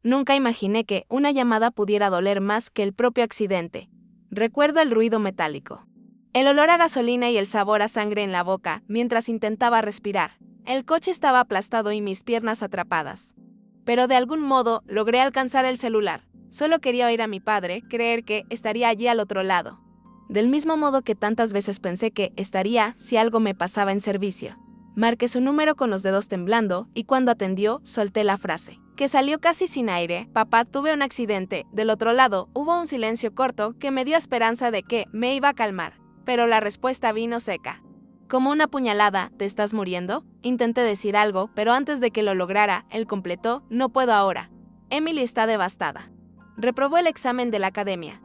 Nunca imaginé que una llamada pudiera doler más que el propio accidente. Recuerdo el ruido metálico, el olor a gasolina y el sabor a sangre en la boca mientras intentaba respirar. El coche estaba aplastado y mis piernas atrapadas. Pero de algún modo logré alcanzar el celular. Solo quería oír a mi padre, creer que estaría allí al otro lado. Del mismo modo que tantas veces pensé que estaría si algo me pasaba en servicio. Marqué su número con los dedos temblando y cuando atendió, solté la frase, que salió casi sin aire: papá, tuve un accidente. Del otro lado, hubo un silencio corto que me dio esperanza de que me iba a calmar, pero la respuesta vino seca. Como una puñalada: ¿te estás muriendo? Intenté decir algo, pero antes de que lo lograra, él completó: no puedo ahora. Emily está devastada. Reprobó el examen de la academia.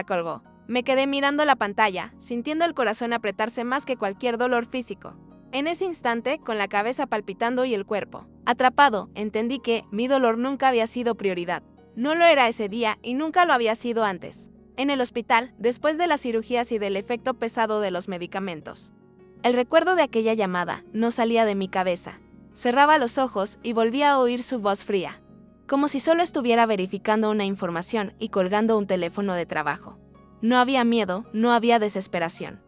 Colgó. Me quedé mirando la pantalla, sintiendo el corazón apretarse más que cualquier dolor físico. En ese instante, con la cabeza palpitando y el cuerpo atrapado, entendí que mi dolor nunca había sido prioridad. No lo era ese día y nunca lo había sido antes. En el hospital, después de las cirugías y del efecto pesado de los medicamentos. El recuerdo de aquella llamada no salía de mi cabeza. Cerraba los ojos y volvía a oír su voz fría, como si solo estuviera verificando una información y colgando un teléfono de trabajo. No había miedo, no había desesperación.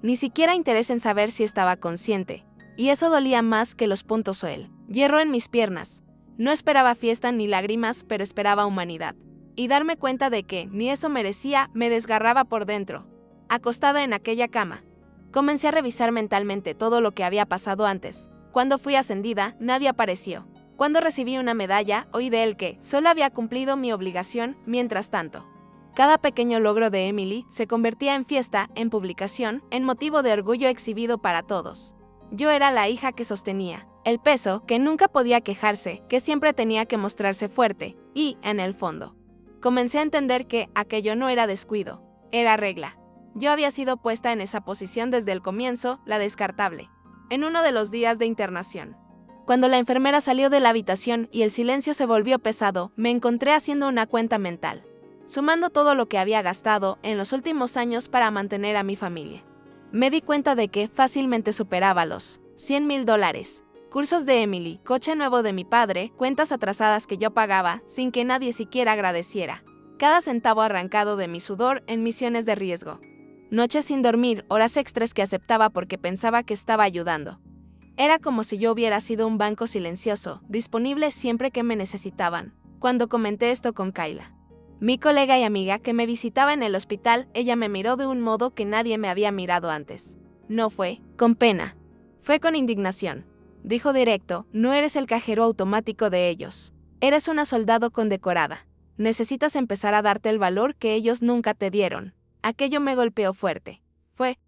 Ni siquiera interés en saber si estaba consciente. Y eso dolía más que los puntos o el hierro en mis piernas. No esperaba fiesta ni lágrimas, pero esperaba humanidad. Y darme cuenta de que ni eso merecía me desgarraba por dentro. Acostada en aquella cama, comencé a revisar mentalmente todo lo que había pasado antes. Cuando fui ascendida, nadie apareció. Cuando recibí una medalla, oí de él que solo había cumplido mi obligación. Mientras tanto, cada pequeño logro de Emily se convertía en fiesta, en publicación, en motivo de orgullo exhibido para todos. Yo era la hija que sostenía el peso, que nunca podía quejarse, que siempre tenía que mostrarse fuerte, y, en el fondo, comencé a entender que aquello no era descuido, era regla. Yo había sido puesta en esa posición desde el comienzo, la descartable. En uno de los días de internación, cuando la enfermera salió de la habitación y el silencio se volvió pesado, me encontré haciendo una cuenta mental, sumando todo lo que había gastado en los últimos años para mantener a mi familia. Me di cuenta de que fácilmente superaba los $100,000. Cursos de Emily, coche nuevo de mi padre, cuentas atrasadas que yo pagaba sin que nadie siquiera agradeciera. Cada centavo arrancado de mi sudor en misiones de riesgo. Noches sin dormir, horas extras que aceptaba porque pensaba que estaba ayudando. Era como si yo hubiera sido un banco silencioso, disponible siempre que me necesitaban. Cuando comenté esto con Kayla, mi colega y amiga que me visitaba en el hospital, ella me miró de un modo que nadie me había mirado antes. No fue con pena, fue con indignación. Dijo directo: no eres el cajero automático de ellos. Eres una soldado condecorada. Necesitas empezar a darte el valor que ellos nunca te dieron. Aquello me golpeó fuerte. Fue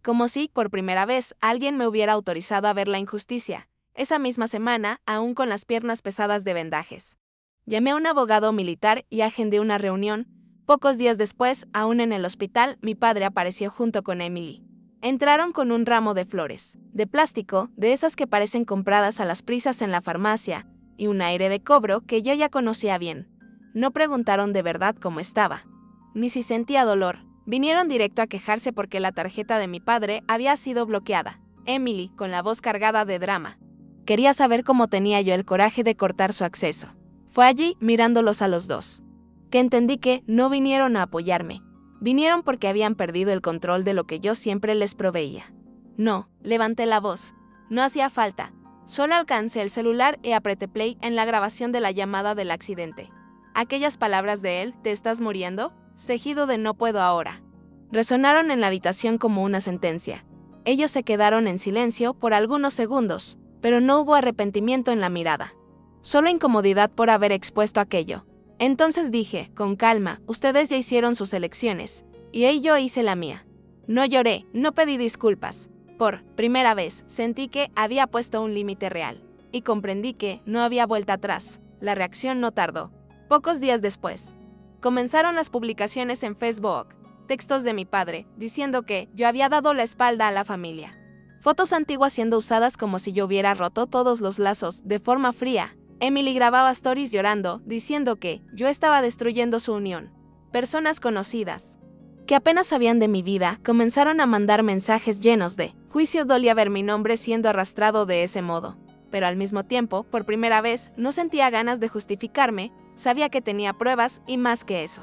como si, por primera vez, alguien me hubiera autorizado a ver la injusticia. Esa misma semana, aún con las piernas pesadas de vendajes, llamé a un abogado militar y agendé una reunión. Pocos días después, aún en el hospital, mi padre apareció junto con Emily. Entraron con un ramo de flores, de plástico, de esas que parecen compradas a las prisas en la farmacia, y un aire de cobro que yo ya conocía bien. No preguntaron de verdad cómo estaba, ni si sentía dolor. Vinieron directo a quejarse porque la tarjeta de mi padre había sido bloqueada. Emily, con la voz cargada de drama, quería saber cómo tenía yo el coraje de cortar su acceso. Fue allí, mirándolos a los dos, que entendí que no vinieron a apoyarme. Vinieron porque habían perdido el control de lo que yo siempre les proveía. No, levanté la voz. No hacía falta. Solo alcancé el celular y apreté play en la grabación de la llamada del accidente. Aquellas palabras de él: ¿te estás muriendo? Seguido de no puedo ahora, resonaron en la habitación como una sentencia. Ellos se quedaron en silencio por algunos segundos, pero no hubo arrepentimiento en la mirada. Solo incomodidad por haber expuesto aquello. Entonces dije, con calma: ustedes ya hicieron sus elecciones, y yo hice la mía. No lloré, no pedí disculpas. Por primera vez, sentí que había puesto un límite real, y comprendí que no había vuelta atrás. La reacción no tardó. Pocos días después, comenzaron las publicaciones en Facebook, textos de mi padre, diciendo que yo había dado la espalda a la familia. Fotos antiguas siendo usadas como si yo hubiera roto todos los lazos, de forma fría. Emily grababa stories llorando, diciendo que yo estaba destruyendo su unión. Personas conocidas, que apenas sabían de mi vida, comenzaron a mandar mensajes llenos de juicio. Dolía ver mi nombre siendo arrastrado de ese modo. Pero al mismo tiempo, por primera vez, no sentía ganas de justificarme. Sabía que tenía pruebas y más que eso.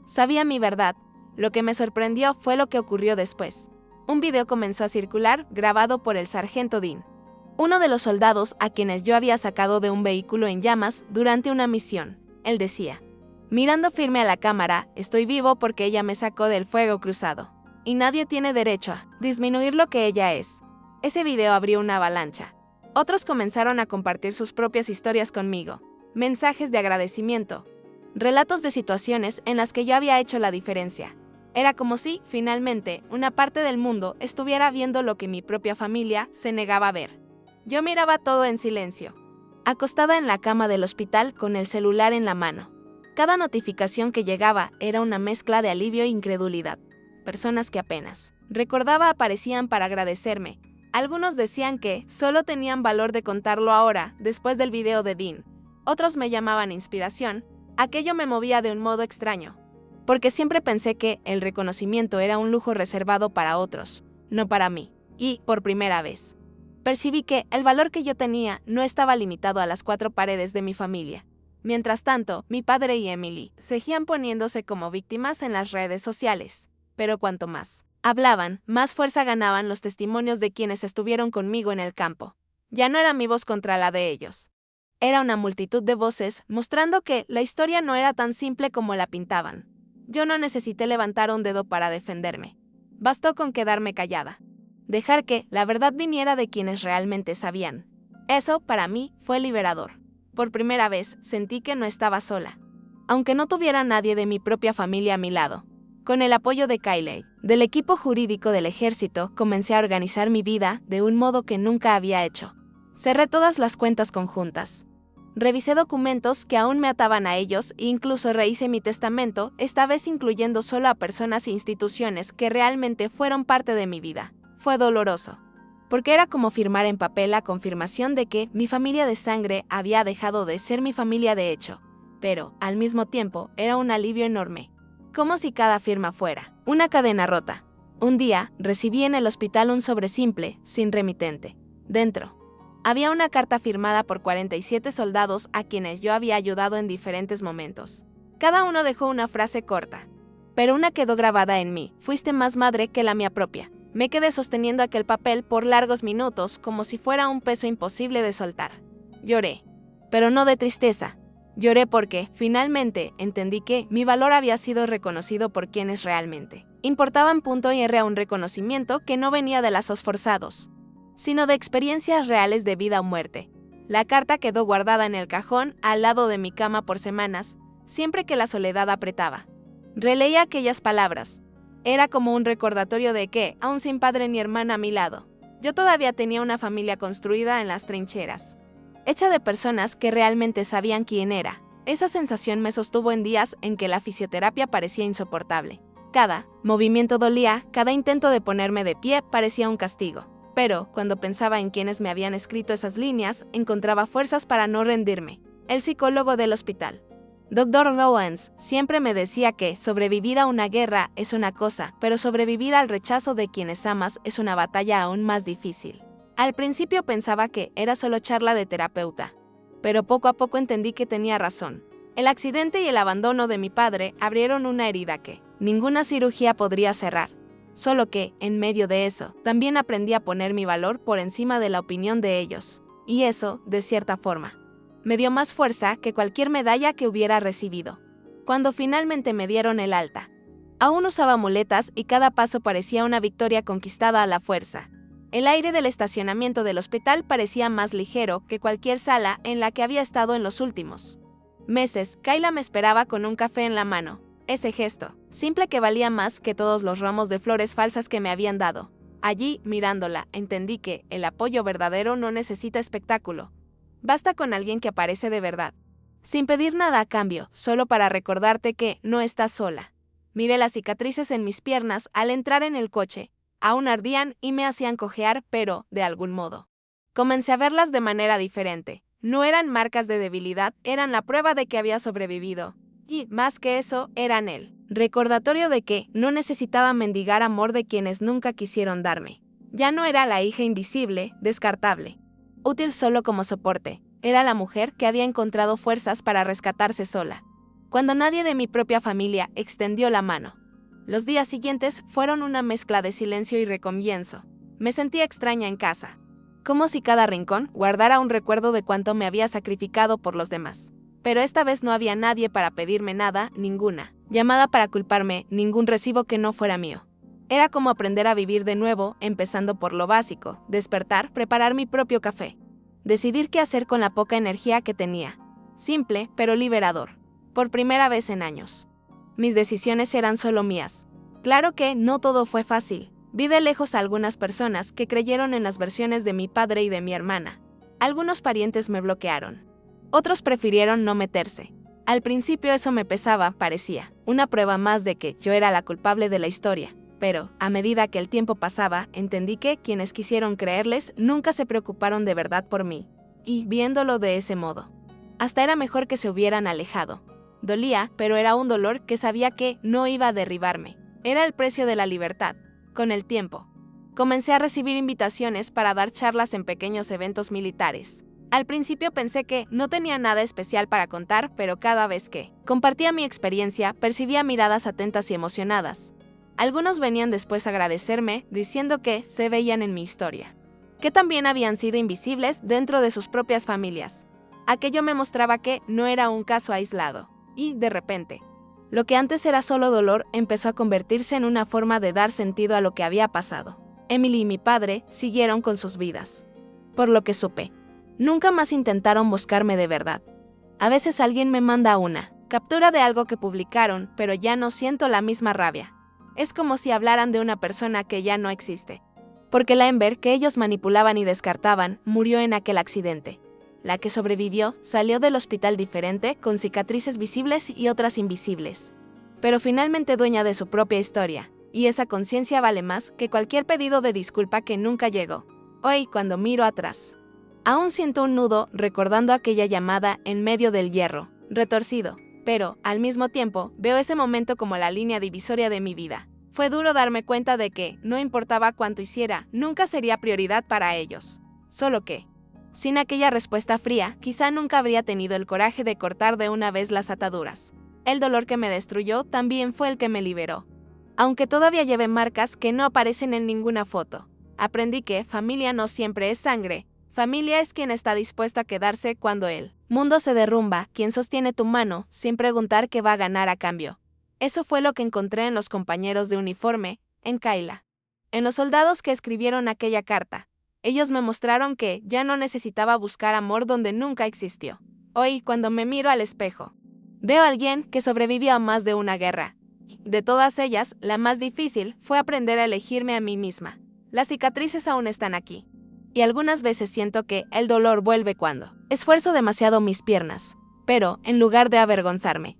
Sabía mi verdad. Lo que me sorprendió fue lo que ocurrió después. Un video comenzó a circular, grabado por el sargento Dean, uno de los soldados a quienes yo había sacado de un vehículo en llamas durante una misión. Él decía, mirando firme a la cámara, estoy vivo porque ella me sacó del fuego cruzado. Y nadie tiene derecho a disminuir lo que ella es. Ese video abrió una avalancha. Otros comenzaron a compartir sus propias historias conmigo, mensajes de agradecimiento, relatos de situaciones en las que yo había hecho la diferencia. Era como si, finalmente, una parte del mundo estuviera viendo lo que mi propia familia se negaba a ver. Yo miraba todo en silencio, acostada en la cama del hospital con el celular en la mano. Cada notificación que llegaba era una mezcla de alivio e incredulidad. Personas que apenas recordaba aparecían para agradecerme. Algunos decían que solo tenían valor de contarlo ahora, después del video de Dean. Otros me llamaban inspiración. Aquello me movía de un modo extraño, porque siempre pensé que el reconocimiento era un lujo reservado para otros, no para mí. Y, por primera vez, percibí que el valor que yo tenía no estaba limitado a las 4 paredes de mi familia. Mientras tanto, mi padre y Emily seguían poniéndose como víctimas en las redes sociales. Pero cuanto más hablaban, más fuerza ganaban los testimonios de quienes estuvieron conmigo en el campo. Ya no era mi voz contra la de ellos. Era una multitud de voces mostrando que la historia no era tan simple como la pintaban. Yo no necesité levantar un dedo para defenderme. Bastó con quedarme callada. Dejar que la verdad viniera de quienes realmente sabían. Eso, para mí, fue liberador. Por primera vez, sentí que no estaba sola. Aunque no tuviera nadie de mi propia familia a mi lado. Con el apoyo de Kylie, del equipo jurídico del ejército, comencé a organizar mi vida de un modo que nunca había hecho. Cerré todas las cuentas conjuntas. Revisé documentos que aún me ataban a ellos e incluso rehice mi testamento, esta vez incluyendo solo a personas e instituciones que realmente fueron parte de mi vida. Fue doloroso, porque era como firmar en papel la confirmación de que mi familia de sangre había dejado de ser mi familia de hecho, pero, al mismo tiempo, era un alivio enorme. Como si cada firma fuera una cadena rota. Un día, recibí en el hospital un sobre simple, sin remitente. Dentro había una carta firmada por 47 soldados a quienes yo había ayudado en diferentes momentos. Cada uno dejó una frase corta, pero una quedó grabada en mí: fuiste más madre que la mía propia. Me quedé sosteniendo aquel papel por largos minutos como si fuera un peso imposible de soltar. Lloré, pero no de tristeza. Lloré porque, finalmente, entendí que mi valor había sido reconocido por quienes realmente importaban. Y era un reconocimiento que no venía de lazos forzados, sino de experiencias reales de vida o muerte. La carta quedó guardada en el cajón al lado de mi cama por semanas, siempre que la soledad apretaba. Releía aquellas palabras. Era como un recordatorio de que, aún sin padre ni hermana a mi lado, yo todavía tenía una familia construida en las trincheras, hecha de personas que realmente sabían quién era. Esa sensación me sostuvo en días en que la fisioterapia parecía insoportable. Cada movimiento dolía, cada intento de ponerme de pie parecía un castigo. Pero, cuando pensaba en quienes me habían escrito esas líneas, encontraba fuerzas para no rendirme. El psicólogo del hospital, Dr. Owens, siempre me decía que sobrevivir a una guerra es una cosa, pero sobrevivir al rechazo de quienes amas es una batalla aún más difícil. Al principio pensaba que era solo charla de terapeuta, pero poco a poco entendí que tenía razón. El accidente y el abandono de mi padre abrieron una herida que ninguna cirugía podría cerrar. Solo que, en medio de eso, también aprendí a poner mi valor por encima de la opinión de ellos. Y eso, de cierta forma, me dio más fuerza que cualquier medalla que hubiera recibido. Cuando finalmente me dieron el alta, aún usaba muletas y cada paso parecía una victoria conquistada a la fuerza. El aire del estacionamiento del hospital parecía más ligero que cualquier sala en la que había estado en los últimos meses. Kayla me esperaba con un café en la mano. Ese gesto, simple, que valía más que todos los ramos de flores falsas que me habían dado. Allí, mirándola, entendí que el apoyo verdadero no necesita espectáculo. Basta con alguien que aparece de verdad, sin pedir nada a cambio, solo para recordarte que no estás sola. Miré las cicatrices en mis piernas al entrar en el coche. Aún ardían y me hacían cojear, pero, de algún modo, comencé a verlas de manera diferente. No eran marcas de debilidad, eran la prueba de que había sobrevivido. Y, más que eso, eran el recordatorio de que no necesitaba mendigar amor de quienes nunca quisieron darme. Ya no era la hija invisible, descartable, útil solo como soporte. era la mujer que había encontrado fuerzas para rescatarse sola, cuando nadie de mi propia familia extendió la mano. Los días siguientes fueron una mezcla de silencio y recomienzo. Me sentía extraña en casa, como si cada rincón guardara un recuerdo de cuánto me había sacrificado por los demás. Pero esta vez no había nadie para pedirme nada, ninguna llamada para culparme, ningún recibo que no fuera mío. Era como aprender a vivir de nuevo, empezando por lo básico: despertar, preparar mi propio café, decidir qué hacer con la poca energía que tenía. Simple, pero liberador. Por primera vez en años. Mis decisiones eran solo mías. Claro que no todo fue fácil. Vi de lejos a algunas personas que creyeron en las versiones de mi padre y de mi hermana. Algunos parientes me bloquearon. Otros prefirieron no meterse. Al principio eso me pesaba, parecía una prueba más de que yo era la culpable de la historia. Pero, a medida que el tiempo pasaba, entendí que quienes quisieron creerles nunca se preocuparon de verdad por mí. Y, viéndolo de ese modo, hasta era mejor que se hubieran alejado. Dolía, pero era un dolor que sabía que no iba a derribarme. Era el precio de la libertad. Con el tiempo, comencé a recibir invitaciones para dar charlas en pequeños eventos militares. Al principio pensé que no tenía nada especial para contar, pero cada vez que compartía mi experiencia, percibía miradas atentas y emocionadas. Algunos venían después a agradecerme, diciendo que se veían en mi historia, que también habían sido invisibles dentro de sus propias familias. Aquello me mostraba que no era un caso aislado. Y, de repente, lo que antes era solo dolor empezó a convertirse en una forma de dar sentido a lo que había pasado. Emily y mi padre siguieron con sus vidas. Por lo que supe, nunca más intentaron buscarme de verdad. A veces alguien me manda una captura de algo que publicaron, pero ya no siento la misma rabia. Es como si hablaran de una persona que ya no existe. Porque la Ember que ellos manipulaban y descartaban murió en aquel accidente. La que sobrevivió salió del hospital diferente, con cicatrices visibles y otras invisibles. Pero finalmente dueña de su propia historia, y esa conciencia vale más que cualquier pedido de disculpa que nunca llegó. Hoy, cuando miro atrás, aún siento un nudo recordando aquella llamada en medio del hierro, retorcido, pero, al mismo tiempo, veo ese momento como la línea divisoria de mi vida. Fue duro darme cuenta de que, no importaba cuánto hiciera, nunca sería prioridad para ellos. Solo que, sin aquella respuesta fría, quizá nunca habría tenido el coraje de cortar de una vez las ataduras. El dolor que me destruyó también fue el que me liberó. Aunque todavía lleve marcas que no aparecen en ninguna foto. Aprendí que familia no siempre es sangre. Familia es quien está dispuesto a quedarse cuando el mundo se derrumba, quien sostiene tu mano, sin preguntar qué va a ganar a cambio. Eso fue lo que encontré en los compañeros de uniforme, en Kayla. En los soldados que escribieron aquella carta. Ellos me mostraron que ya no necesitaba buscar amor donde nunca existió. Hoy, cuando me miro al espejo, veo a alguien que sobrevivió a más de una guerra. De todas ellas, la más difícil fue aprender a elegirme a mí misma. Las cicatrices aún están aquí. Y algunas veces siento que el dolor vuelve cuando esfuerzo demasiado mis piernas. Pero, en lugar de avergonzarme,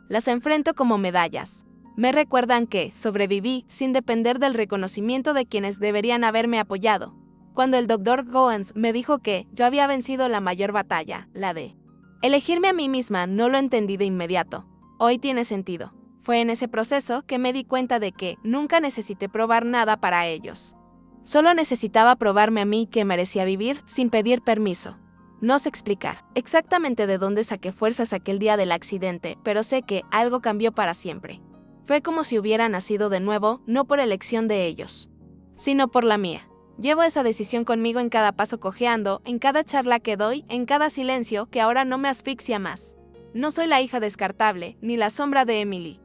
las enfrento como medallas. Me recuerdan que sobreviví sin depender del reconocimiento de quienes deberían haberme apoyado. Cuando el Dr. Goans me dijo que yo había vencido la mayor batalla, la de elegirme a mí misma, no lo entendí de inmediato. Hoy tiene sentido. Fue en ese proceso que me di cuenta de que nunca necesité probar nada para ellos. Solo necesitaba probarme a mí que merecía vivir sin pedir permiso. No sé explicar exactamente de dónde saqué fuerzas aquel día del accidente, pero sé que algo cambió para siempre. Fue como si hubiera nacido de nuevo, no por elección de ellos, sino por la mía. Llevo esa decisión conmigo en cada paso cojeando, en cada charla que doy, en cada silencio que ahora no me asfixia más. No soy la hija descartable, ni la sombra de Emily,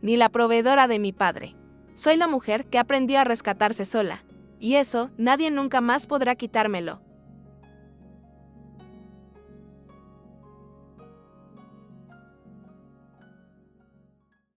ni la proveedora de mi padre. Soy la mujer que aprendió a rescatarse sola. Y eso, nadie nunca más podrá quitármelo.